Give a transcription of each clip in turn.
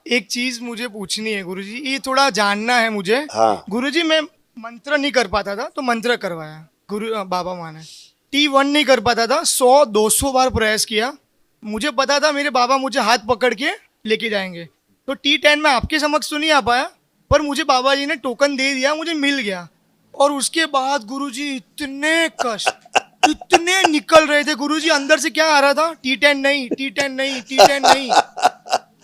एक चीज मुझे पूछनी है गुरुजी, ये थोड़ा जानना है मुझे। हाँ। गुरुजी मैं मंत्र नहीं कर पाता था तो मंत्र करवाया बाबा माँ ने। T1 नहीं कर पाता था, 100-200 बार प्रयास किया। मुझे पता था मेरे बाबा मुझे हाथ पकड़ के लेके जाएंगे। तो T10 में आपके समक्ष तो नहीं आ पाया, पर मुझे बाबा जी ने टोकन दे दिया, मुझे मिल गया। और उसके बाद गुरुजी इतने कष्ट, इतने निकल रहे थे गुरुजी, अंदर से क्या आ रहा था, T10 नहीं, T10 नहीं, T10 नहीं।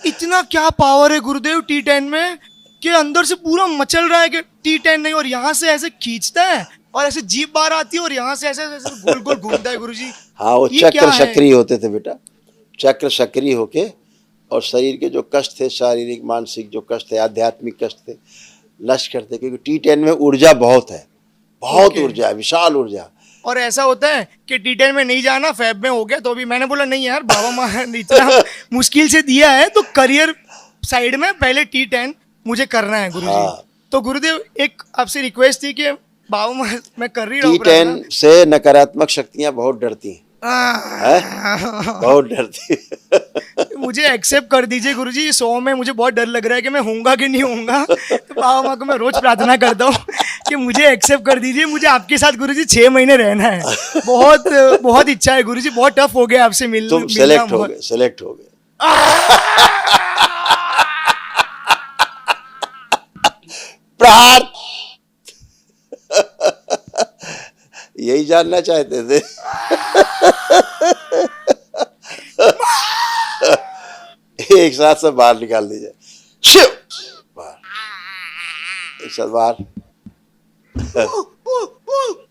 इतना क्या पावर है गुरुदेव T10 में कि अंदर से पूरा मचल रहा है कि T10 नहीं, और यहाँ से ऐसे खींचता है और ऐसे जीप बाहर आती है और यहाँ से ऐसे ऐसे गोल गोल घूमता है गुरुजी। हाँ, वो ये क्या चक्र है? सक्रिय होते थे बेटा, चक्र सक्रिय होके, और शरीर के जो कष्ट थे, शारीरिक मानसिक जो कष्ट थे, आध्यात्मिक कष्ट थे, नष्ट करते। क्योंकि T10 में ऊर्जा बहुत है, बहुत ओके। ऊर्जा है, विशाल ऊर्जा। और ऐसा होता है कि T10 में नहीं जाना, फैब में हो गया, तो अभी मैंने बोला नहीं यार, बाबा माँ ने इतना मुश्किल से दिया है तो करियर साइड में पहले T10 मुझे करना है गुरुजी। हाँ, तो गुरुदेव एक आपसे रिक्वेस्ट थी कि बाबा माँ मैं कर ही रहा हूँ T10 प्रार्थना। से नकारात्मक शक्तियां बहुत डरती हैं, है? बहुत डरती हैं। मुझे एक्सेप्ट कर दीजिए गुरुजी, 100 में मुझे बहुत डर लग रहा है कि मैं होऊंगा कि नहीं होऊंगा। तो बाबा माँ को मैं रोज प्रार्थना करता हूँ कि मुझे एक्सेप्ट कर दीजिए, मुझे आपके साथ गुरुजी 6 महीने रहना है। बहुत बहुत इच्छा है गुरुजी, बहुत टफ हो गया आपसे तुम मिलना सेलेक्ट हो बहुत। गए, सेलेक्ट हो गए। प्रार्थ यही जानना चाहते थे। एक साथ सब बाहर निकाल दीजिए, शिव बाहर, एक साथ बाहर।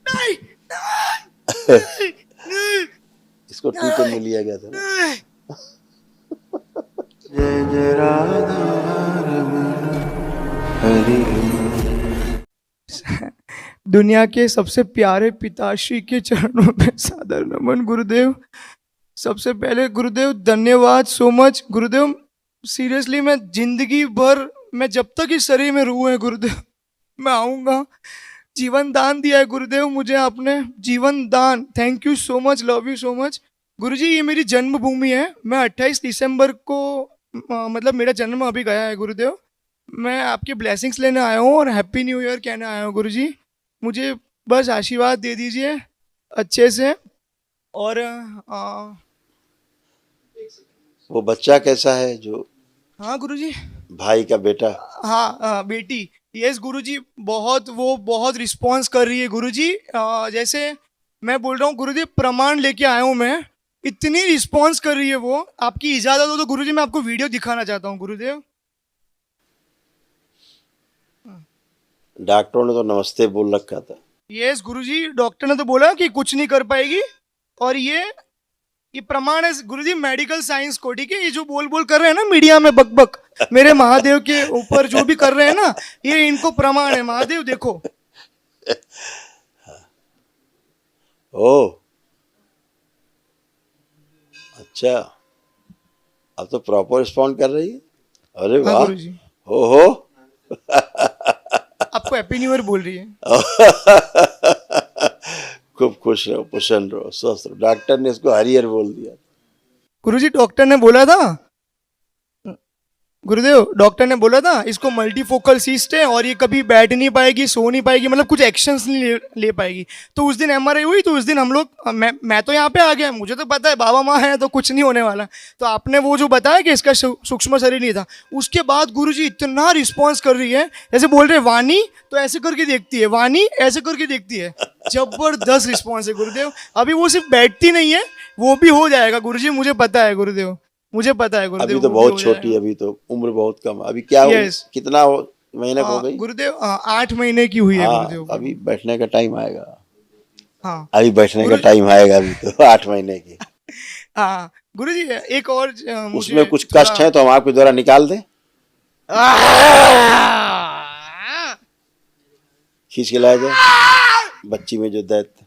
नहीं, नहीं, नहीं, इसको T10 में लिया गया था ना। नहीं। जय जय राधा हरि। दुनिया के सबसे प्यारे पिताश्री के चरणों में सादर नमन गुरुदेव। सबसे पहले गुरुदेव धन्यवाद सो मच गुरुदेव। सीरियसली मैं जिंदगी भर, मैं जब तक इस शरीर में रूह है गुरुदेव, मैं आऊँगा। जीवन दान दिया है गुरुदेव मुझे आपने, जीवन दान। Thank you so much, love you so much गुरुजी। ये मेरी जन्मभूमि है। मैं 28 दिसंबर को मतलब मेरा जन्म अभी गया है गुरुदेव। मैं आपकी ब्लेसिंग्स लेने आया हूँ और हैप्पी न्यू ईयर कहने आया हूँ गुरुजी। मुझे बस आशीर्वाद दे दीजिए अच्छे से। और वो बच्चा कैसा है जो हाँ गुरुजी। भाई का बेटा? हाँ बेटी, यस गुरुजी, बहुत वो बहुत रिस्पॉन्स कर रही है गुरुजी। जैसे मैं बोल रहा हूँ गुरुजी, प्रमाण लेके आया हूँ मैं, इतनी रिस्पॉन्स कर रही है वो। आपकी इजाज़त हो तो गुरुजी मैं आपको वीडियो दिखाना चाहता हूँ गुरुदेव। डॉक्टरों ने तो नमस्ते बोल रखा था। यस गुरुजी, डॉक्टर ने तो बोला कि कुछ नहीं कर पाएगी। और ये प्रमाण है गुरुजी मेडिकल साइंस को, ठीक है। ये जो बोल बोल कर रहे हैं ना मीडिया में बक बक मेरे महादेव के ऊपर जो भी कर रहे हैं ना, ये इनको प्रमाण है। महादेव देखो। ओ अच्छा, अब तो प्रॉपर रिस्पॉन्ड कर रही है। अरे हाँ वाह, गुरुजी, हो आपको हैप्पी न्यू ईयर बोल रही है। खूब खुश रहो, प्रसन्न रहो, स्वस्थ रहो। डॉक्टर ने इसको हरियर बोल दिया। गुरुजी डॉक्टर ने बोला था, गुरुदेव डॉक्टर ने बोला था इसको मल्टीफोकल सिस्ट है और ये कभी बैठ नहीं पाएगी, सो नहीं पाएगी, मतलब कुछ एक्शंस नहीं ले पाएगी। तो उस दिन MRI हुई, तो उस दिन हम लोग, मैं तो यहाँ पे आ गया, मुझे तो पता है बाबा माँ है तो कुछ नहीं होने वाला। तो आपने वो जो बताया कि इसका सूक्ष्म शरीर नहीं था, उसके बाद गुरुजी इतना रिस्पॉन्स कर रही है। जैसे बोल रहे वानी तो ऐसे करके देखती है, वानी ऐसे करके देखती है। जबरदस्त रिस्पॉन्स है गुरुदेव। अभी वो सिर्फ बैठती नहीं है, वो भी हो जाएगा गुरुजी, मुझे पता है गुरुदेव, मुझे पता है गुरुदेव। अभी तो वो भी बहुत हो छोटी है, जाएगा। अभी तो उम्र बहुत कम है। अभी क्या Yes. कितना महीने हो गई? गुरुदेव 8 महीने की हुई है हाँ, गुरुदेव। अभी बैठने का टाइम आएगा। हाँ अभी बैठने का गुरु टाइम आएगा, अभी तो 8 महीने की। हाँ गुरुजी, एक और मुझे उसमें कुछ थोड़ा कष्ट है तो हम आपके द्वारा निकाल दें, खींच के लाया जाए बच्ची में जो दैत्य।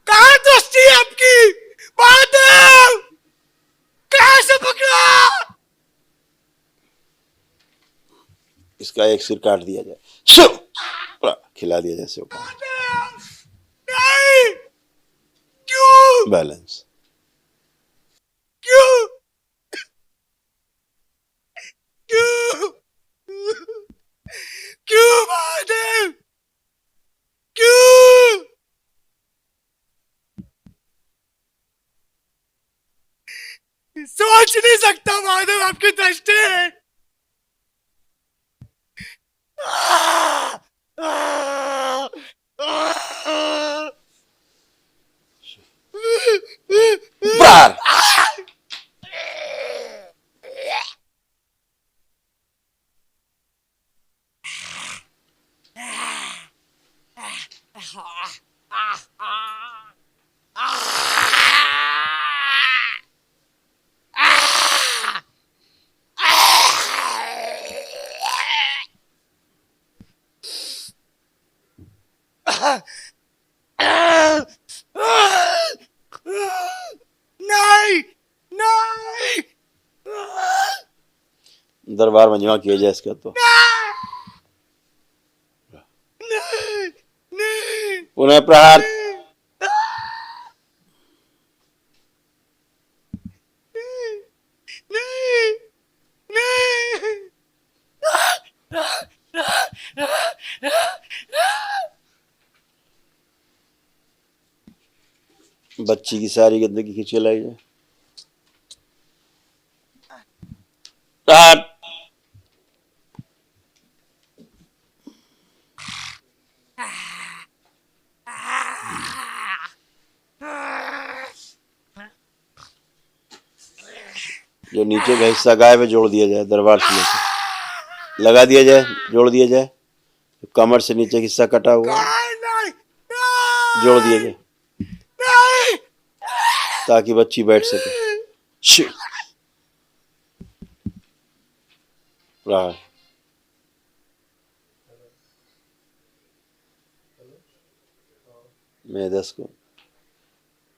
कहाँ दृष्टि है आपकी महादेव, कहाँ से पकड़ा? इसका इसका एक सिर काट दिया जाए, शिव खिला दिया जाए सेव का। नहीं, क्यों बैलेंस। क्यों क्यों क्यों महादेव, क्यों? सोच नहीं सकता महादेव, आपकी दृष्टि है। प्रार। नहीं नहीं दरबार मंजमा किया जाए इसका तो। नहीं नहीं पुनः प्रहार। नहीं नहीं बच्ची की सारी गंदगी खींच के लाई जाए। प्रहार। जो नीचे का हिस्सा गायब है जोड़ दिया जाए, दरबार से नीचे लगा दिया जाए, जोड़ दिया जाए। कमर से नीचे का हिस्सा कटा हुआ है, नहीं जोड़ दिया जाए नहीं ताकि बच्ची बैठ सके। शिव। प्रहार। मेदस को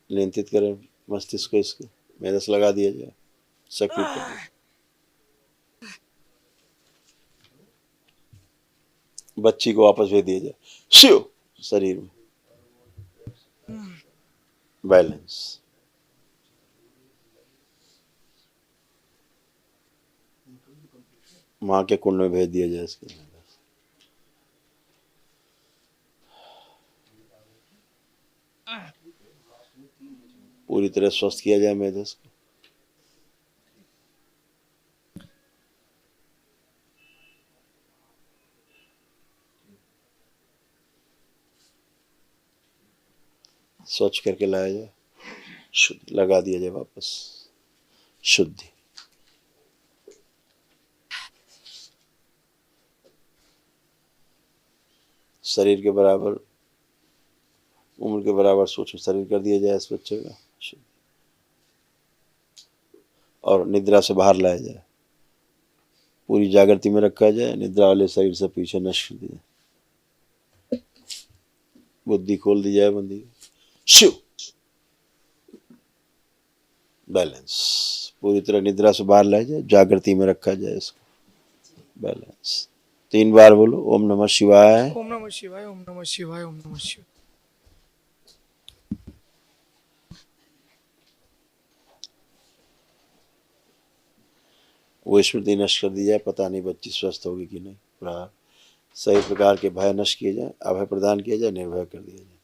नियंत्रित करें, मस्तिष्क को इसको मेदस लगा दिया जाए, सक्रिय कर दिया। बच्ची को वापस भेज दिया जाए। शिव। शरीर में बैलेंस। माँ के कुंड में भेज दिया जाए इसके। पूरी तरह स्वस्थ किया जाए मेदस को। स्वच्छ करके लाया जाए, शुद्ध लगा दिया जाए वापस, शुद्धि। शरीर के बराबर, उम्र के बराबर सूक्ष्म शरीर कर दिया जाए इस बच्चे का, शुद्ध। और निद्रा से बाहर लाया जाए, पूरी जागृति में रखा जाए, निद्रा वाले शरीर से पीछे नष्ट कर दिया, बुद्धि खोल दी जाए बंदी। शिव। बैलेंस। पूरी तरह निद्रा से बाहर लाया जाए, जागृति में रखा जाए इसको, बैलेंस। 3 बार बोलो ओम नमः शिवाय। ओम नमः शिवाय, ओम नमः शिवाय, ओम नमः शिवाय। वो स्मृति नष्ट कर दी जाए, पता नहीं बच्ची स्वस्थ होगी कि नहीं। प्रहार। सही प्रकार के भय नष्ट किए जाए, अभय प्रदान किया जाए, निर्भय कर दिया जाए,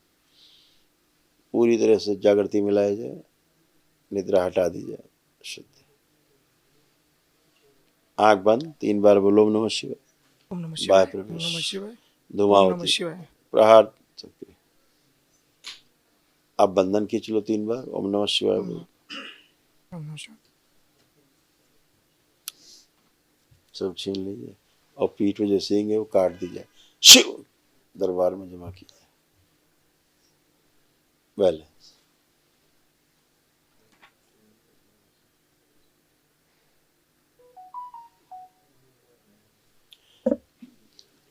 पूरी तरह से जागृति में लाया जाए, निद्रा हटा दी जाए, शुद्ध। आंख बंद, 3 बार बोलो ओम नमः शिवाय। ओम नमः बाय शिवाय, ओम प्रवेश, नमः शिवाय, धुआं ओम नमः होती। शिवाय। प्रहार सक्रिय। अब बंधन खींच लो 3 बार, ओम नमः शिवाय बोलो। ओम नमः शिवाय। सब छीन लीजिए और पीठ में जो सींग है वो काट दी जाए। शिव। दरबार में जमा किया जाए, बैलेंस।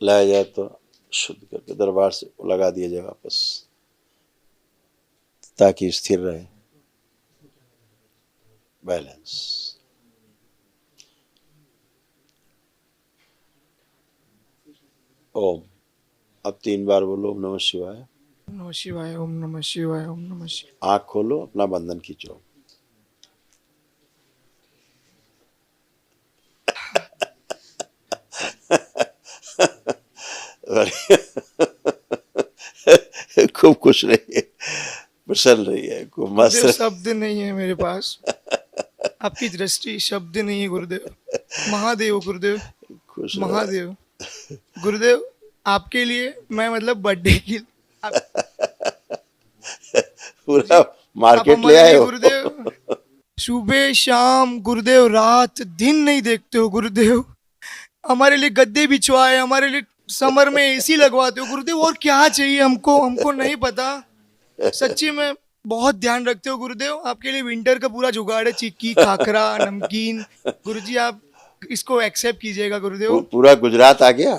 लाया जाए तो शुद्ध करके दरबार से लगा दिया जाए वापस, ताकि स्थिर रहे, बैलेंस। ओम। अब 3 बार बोलो ओम नमः शिवाय। ओम नमः शिवाय, ओम नमः शिवाय, ओम नमः शिवाय। आंख खोलो, अपना बंधन खींचो। खूब खुश रहिए, प्रसन्न रहिए, खूब मस्त गुरुदेव रहिए। शब्द नहीं है मेरे पास, आपकी दृष्टि शब्द नहीं है गुरुदेव। महादेव गुरुदेव, खुश रहो। महादेव गुरुदेव, आपके लिए मैं मतलब बर्थडे की आप पूरा गुरुजी, आप मार्केट ले हमारे आए लिए हो। गुरुदेव सुबह शाम गुरुदेव रात दिन नहीं देखते हो गुरुदेव। हमारे लिए गद्दे बिछवाए, हमारे लिए समर में एसी लगवाते हो गुरुदेव। और क्या चाहिए हमको, हमको नहीं पता। सच्ची में बहुत ध्यान रखते हो गुरुदेव। आपके लिए विंटर का पूरा जुगाड़ है, चिक्की खाकरा नमकीन। गुरुजी आप इसको एक्सेप्ट कीजिएगा गुरुदेव। पूरा गुजरात आ गया।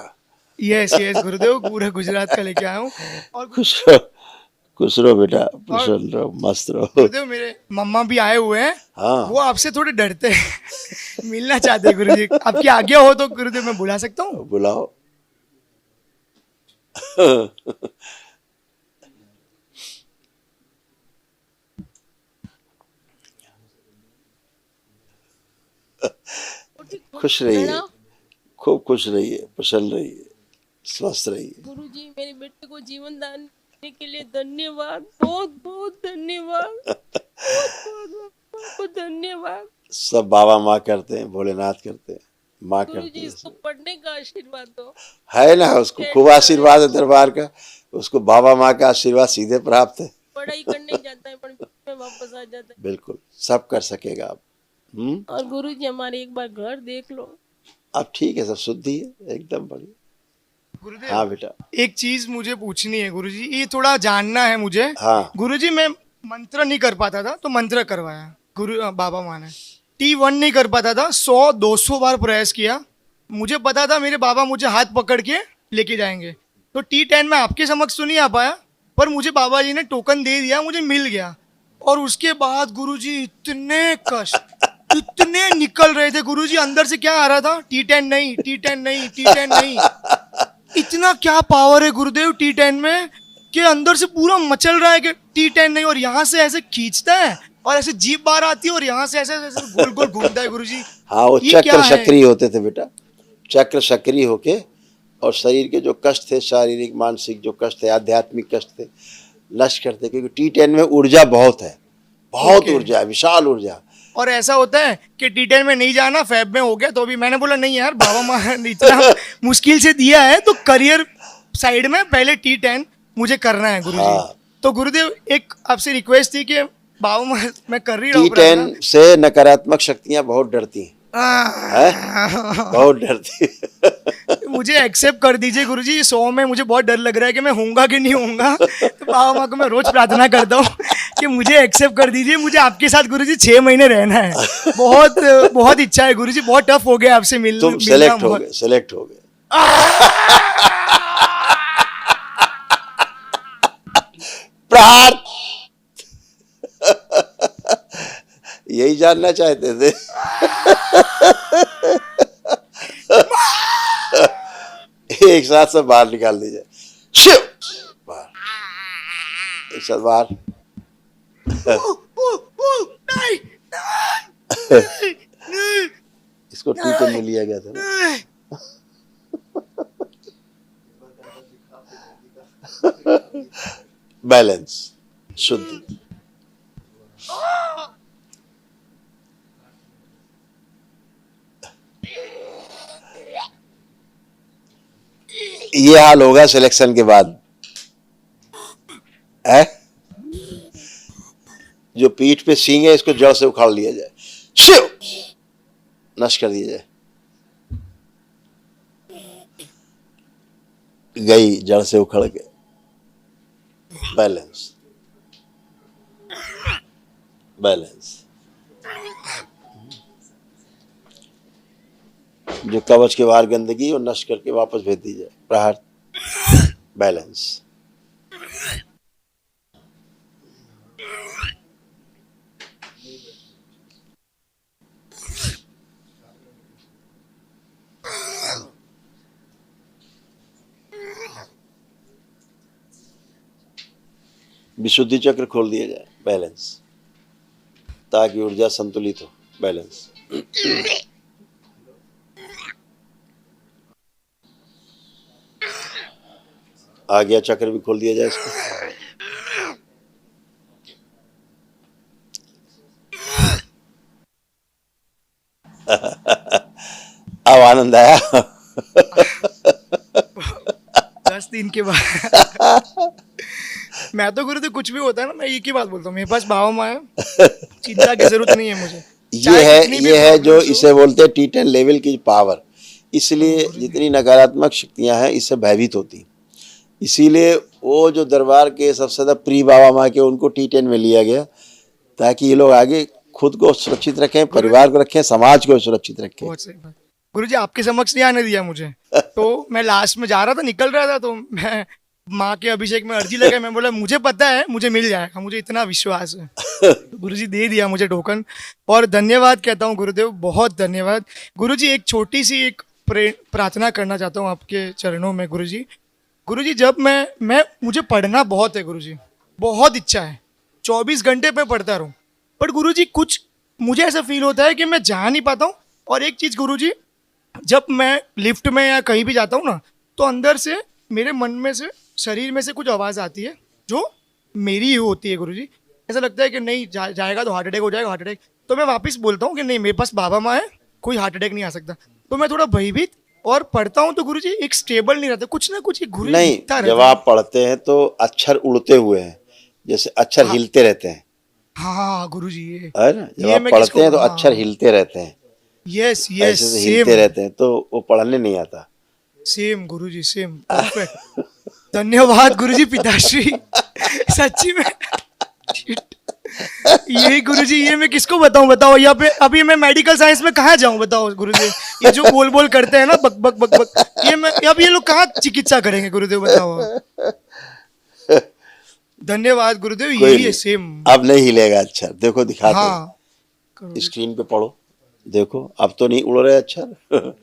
यस यस गुरुदेव, पूरा गुजरात का लेके आया हूँ। और खुश रहो, खुश रहो बेटा, और प्रसन्न रहो, मस्त रहो। गुरुदेव मेरे मम्मा भी आए हुए हैं, वो हाँ, आपसे थोड़े डरते हैं। मिलना चाहते हैं गुरुजी। आपकी आज्ञा हो तो गुरुदेव मैं बुला सकता हूँ? बुलाओ। खुश रहिए, खूब खुश रहिए, प्रसन्न रहिए, स्वस्थ रहिए। गुरुजी, मेरे बेटे को जीवन दान देने के लिए धन्यवाद, बहुत बहुत धन्यवाद, बहुत बहुत बहुत धन्यवाद। सब बाबा माँ करते हैं, भोलेनाथ करते हैं, माँ करती गुरुजी, है इसको सब। पढ़ने का आशीर्वाद दो। है ना, उसको खूब आशीर्वाद है दरबार का। उसको बाबा माँ का आशीर्वाद सीधे प्राप्त है। पढ़ाई करने जाता है पर में वापस आ जाता है। बिल्कुल, सब कर सकेगा आप। और गुरुजी, हमारे एक बार घर देख लो। अब ठीक है, सब शुद्धि है, एकदम बढ़िया। गुरुदेव हाँ बेटा। एक चीज मुझे पूछनी है गुरुजी, ये थोड़ा जानना है मुझे। हाँ। गुरुजी मैं मंत्र नहीं कर पाता था तो मंत्र करवाया बाबा माँ ने। T1 नहीं कर पाता था, 100-200 बार प्रयास किया। मुझे पता था मेरे बाबा मुझे हाथ पकड़ के लेके जाएंगे। तो T10 में आपके समक्ष तो नहीं आ पाया, पर मुझे बाबा जी ने टोकन दे दिया, मुझे मिल गया। और उसके बाद गुरुजी इतने कष्ट इतने निकल रहे थे गुरुजी, अंदर से क्या आ रहा था, T10 नहीं, T10 नहीं, T10 नहीं। इतना क्या पावर है गुरुदेव T10 में कि अंदर से पूरा मचल रहा है कि T10 नहीं। और यहाँ से ऐसे खींचता है और ऐसे जीप बाहर आती है और यहाँ से ऐसे ऐसे गोल गोल घूमता है गुरुजी। हाँ, वो ये क्या चक्र है? सक्रिय होते थे बेटा, चक्र सक्रिय होके, और शरीर के जो कष्ट थे, शारीरिक मानसिक जो कष्ट थे, आध्यात्मिक कष्ट थे, नष्ट करते। क्योंकि T10 में ऊर्जा बहुत है, बहुत Okay. ऊर्जा है, विशाल ऊर्जा। और ऐसा होता है कि T10 में नहीं जाना, फैब में हो गया। तो भी मैंने बोला नहीं यार, बाबा माँ ने इतना मुश्किल से दिया है तो करियर साइड में पहले T10 मुझे करना है गुरुजी। हाँ। तो गुरुदेव एक आपसे रिक्वेस्ट थी कि बाबा माँ मैं कर रही हूँ T10 से नकारात्मक शक्तियां बहुत डरती हैं, बहुत डरती हैं। मुझे एक्सेप्ट कर दीजिए गुरुजी। 100 में मुझे बहुत डर लग रहा है कि मैं होऊंगा कि नहीं होऊंगा। तो बाबा माँ को मैं रोज प्रार्थना करता हूँ कि मुझे एक्सेप्ट कर दीजिए। मुझे आपके साथ गुरुजी 6 महीने रहना है। बहुत बहुत इच्छा है गुरुजी, बहुत टफ हो गया आपसे तुम मिलना सेलेक्ट हो बहुत। गए, सेलेक्ट हो गए। प्रहार। यही जानना चाहते थे। एक साथ सब बाहर निकाल दीजिए। शिव बाहर, एक साथ बाहर। नहीं, नहीं, नहीं, इसको T10 में लिया गया था ना। नहीं। बैलेंस, शुद्धि। ये हाल होगा सिलेक्शन के बाद है। जो पीठ पे सींग है, इसको जड़ से उखाड़ लिया जाए, शिव नष्ट कर दिया जाए। गई जड़ से उखड़ के। Balance, balance. जो कवच के बाहर गंदगी और नष्ट करके वापस भेज दी जाए। प्रहार, बैलेंस। विशुद्धि चक्र खोल दिया जाए, बैलेंस, ताकि ऊर्जा संतुलित हो, बैलेंस। आज्ञा चक्र भी खोल दिया जाए इसको। अब आनंद आया। 10 दिन के बाद मैं तो गुरुदेव कुछ भी होता है ना, मैं एक ही बात बोलता हूँ, मेरे पास बाबा माँ है, चिंता की जरूरत नहीं है मुझे। ये है जो इसे बोलते हैं T10 लेवल की पावर। इसलिए जितनी नकारात्मक शक्तियां हैं इससे भयभीत होती, इसीलिए वो जो दरबार के सबसे ज्यादा प्रिय बाबा माँ के, उनको T10 में लिया गया, ताकि ये लोग आगे खुद को सुरक्षित रखें, परिवार को रखें, समाज को सुरक्षित रखें। बहुत सही बात। गुरुजी आपके समक्ष नहीं आने दिया मुझे, तो मैं लास्ट में जा रहा था, निकल रहा था, तो मैं माँ के अभिषेक में अर्जी लगा, मैं बोला मुझे पता है मुझे मिल जाएगा, मुझे इतना विश्वास है। तो गुरुजी दे दिया मुझे टोकन, और धन्यवाद कहता हूँ गुरुदेव, बहुत धन्यवाद। गुरुजी एक छोटी सी एक प्रार्थना करना चाहता हूँ आपके चरणों में। गुरुजी गुरुजी जब मैं मुझे पढ़ना बहुत है गुरुजी, बहुत इच्छा है, 24 घंटे पे पढ़ता रहूँ, पर गुरुजी कुछ मुझे ऐसा फील होता है कि मैं जा नहीं पाता हूँ। और एक चीज़ गुरुजी, जब मैं लिफ्ट में या कहीं भी जाता हूँ ना, तो अंदर से मेरे मन में से, शरीर में से कुछ आवाज़ आती है जो मेरी ही होती है गुरुजी। ऐसा लगता है कि नहीं जाएगा तो हार्ट अटैक हो जाएगा, हार्ट अटैक। तो मैं वापस बोलता हूँ कि नहीं, मेरे पास बाबा माँ है, कोई हार्ट अटैक नहीं आ सकता। तो मैं थोड़ा भयभीत और पढ़ता हूँ तो गुरुजी एक स्टेबल नहीं रहता, कुछ ना कुछ गुरु नहीं, जब आप पढ़ते हैं तो अक्षर उड़ते हुए हैं, जैसे अक्षर हिलते रहते हैं। हाँ गुरुजी, ये है ना, जब आप पढ़ते हैं तो अक्षर हिलते रहते हैं। यस ऐसे से हिलते रहते हैं, तो वो पढ़ने नहीं आता। सेम गुरुजी, सेम, परफेक्ट। धन्यवाद गुरुजी पिताश्री, सच्ची में। यही गुरुजी, ये मैं किसको बताऊं, बताओ। यहाँ पे अभी मैं मेडिकल साइंस में कहाँ जाऊं, बताओ गुरुजी। ये जो बोल बोल करते हैं ना, बक बक बक बक, ये मैं अब ये लोग कहाँ चिकित्सा करेंगे गुरुदेव, बताओ। धन्यवाद गुरुदेव, यही है सेम। अब नहीं हिलेगा अक्षर, देखो दिखाते हैं। हाँ, स्क्रीन पे पढ़ो, देखो अब तो नहीं उड़ रहे अक्षर।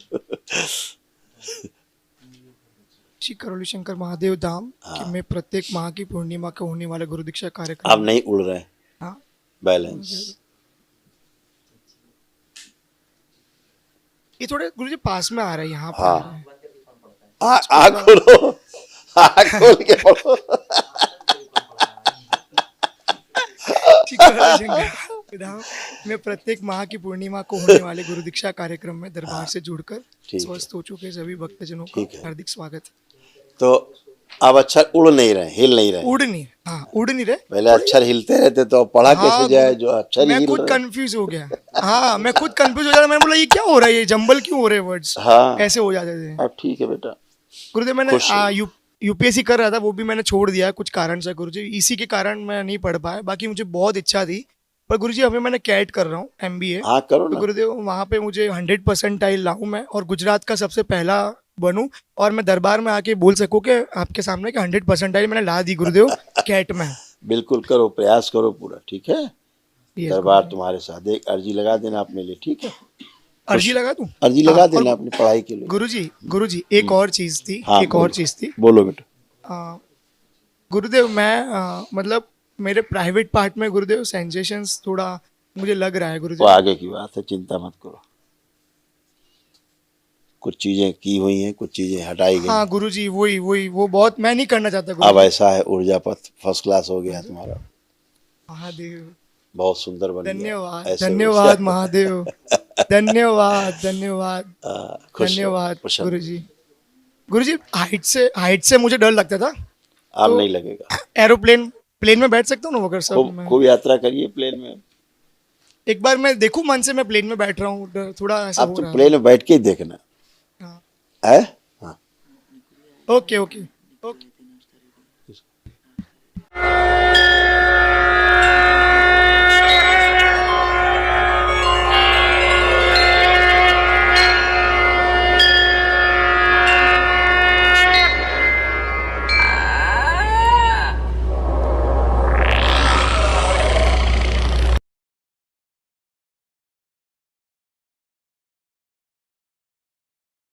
श्री करोली शंकर महादेव धाम कि मैं प्रत्येक माह की पूर्णिमा को होने वाले गुरु दीक्षा कार्यक्रम अब नहीं उड़ रहे, हाँ, बैलेंस। ये थोड़े गुरुजी पास में आ रहे हैं, यहाँ पर हाँ, आँख खोलो, आँख खोल के पढ़ो। मैं प्रत्येक माह की पूर्णिमा को होने वाले गुरु दीक्षा कार्यक्रम में दरबार से जुड़कर स्वस्थ हो चुके सभी भक्तजनों का हार्दिक स्वागत। तो अब अक्षर उड़ नहीं रहे, हिल नहीं रहे, उड़ नहीं, हाँ उड़ नहीं रहे। पहले अक्षर हिलते रहते तो पढ़ा कैसे जाए, जो अक्षर मैं खुद कंफ्यूज हो गया। हाँ, मैं खुद कंफ्यूज हो जाता, मैंने बोला ये क्या हो रहा है, ये जंबल क्यों हो रहे हैं वर्ड्स। हाँ, ऐसे हो जाते थे। अब ठीक है बेटा। गुरुदेव मैंने यूपीएससी कर रहा था, वो भी मैंने छोड़ दिया कुछ कारण से गुरुजी, इसी के कारण मैं नहीं पढ़ पाया। बाकी मुझे बहुत इच्छा थी, पर गुरुजी अभी मैंने कैट कर रहा हूँ, MBA। हाँ करो ना। तो गुरुदेव वहाँ पे मुझे 100% लाऊं मैं, और गुजरात का सबसे पहला बनूं, और मैं दरबार में आके बोल सकूं कि आपके सामने कि 100% मैंने ला दी गुरुदेव कैट में। बिल्कुल करो, प्रयास करो पूरा, ठीक है। दरबार तुम्हारे साथ, एक अर्जी लगा देना अपने लिए, ठीक है। अर्जी लगा दूं? अर्जी लगा देना अपनी पढ़ाई के लिए। गुरुजी एक और चीज थी, एक और चीज थी। बोलो बेटा। गुरुदेव मैं मतलब मेरे प्राइवेट पार्ट में गुरुदेव सेंसेशंस थोड़ा मुझे लग रहा है गुरुदेव। वो आगे की बात है, चिंता मत करो। कुछ चीजें की हुई हैं, कुछ चीजें हटाई गई। हाँ गुरुजी, वही वो बहुत मैं नहीं करना चाहता। अब ऐसा है, ऊर्जा पथ फर्स्ट क्लास हो गया तुम्हारा। महादेव बहुत सुंदर बन गया। धन्यवाद, धन्यवाद महादेव, धन्यवाद, धन्यवाद, धन्यवाद गुरुजी। गुरुजी हाइट से मुझे डर लगता था। अब नहीं लगेगा। प्लेन में बैठ सकता हूँ ना, अगर सब खूब यात्रा करिए प्लेन में। एक बार मैं देखूं मन से, मैं प्लेन में बैठ रहा हूँ, थोड़ा ऐसा अब हो तो रहा है। प्लेन में बैठ के ही देखना हाँ। है। हाँ। Okay okay okay.